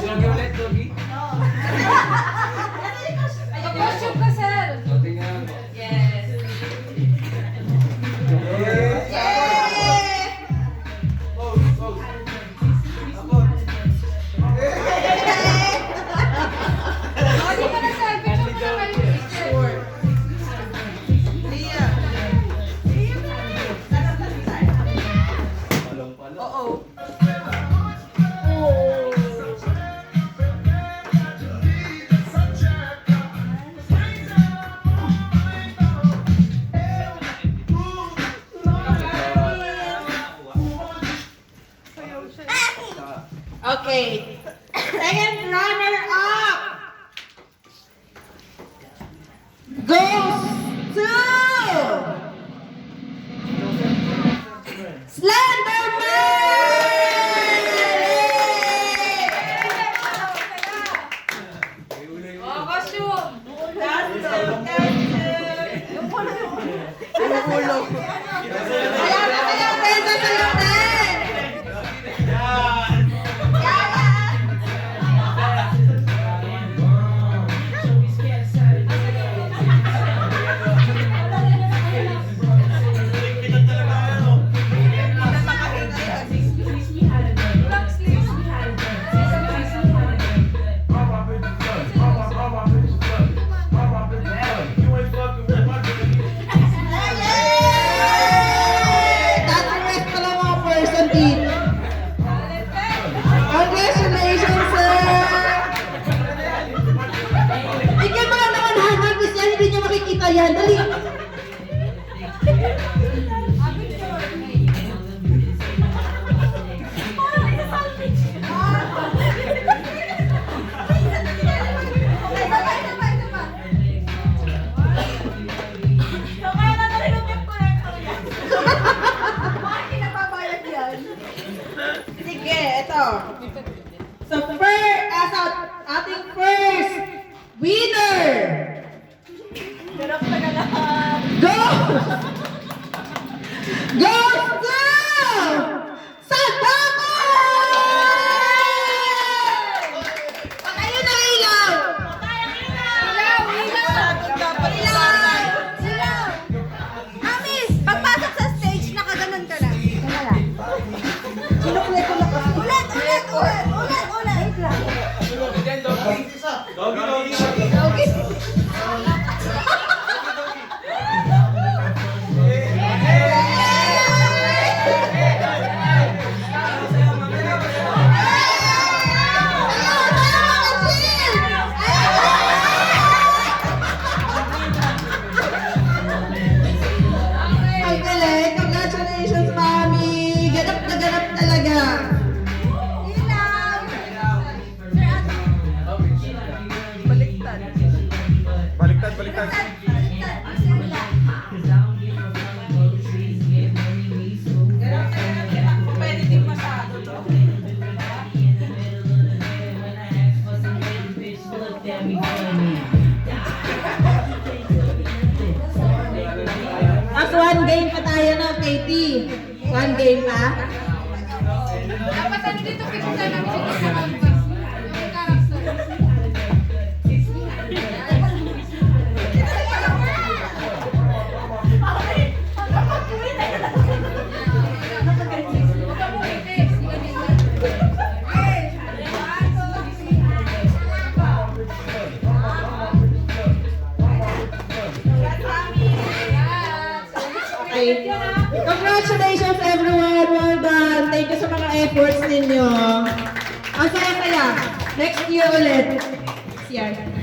Logi ulit, Logi. Costume ka, sir. So, tingnan mo. Yes. Hindi ka na, sir. Picture mo na kayo. Sure. Oo. Okay. Second runner-up goes to Slenderman! Oh, costume. Congratulations, sir! Bigyan mo lang naman hanggang yan, hindi niyo makikita yan. Dali! Sige, ito. So, sa ating first winner goes to Sadako! Pakayo na ilaw! Ilaw. Amis, pagpasok sa stage, nakaganon ka lang. Sinukle ko lang kasi. Ulit. Logi din, Logi. Logi. Ang galing! Congratulations, Mami! Ganap na ganap talaga! Baliktad. Pwede din masyado to. Tapos one game pa tayo na, Katie. One game pa. Dapat ano dito, picture tayo namin dito sa canvas. Yung character. Huwag ka mo itis. Okay. Congratulations, everyone! Well done! Thank you sa mga efforts ninyo. Ang saya-saya. Next year ulit. Next year.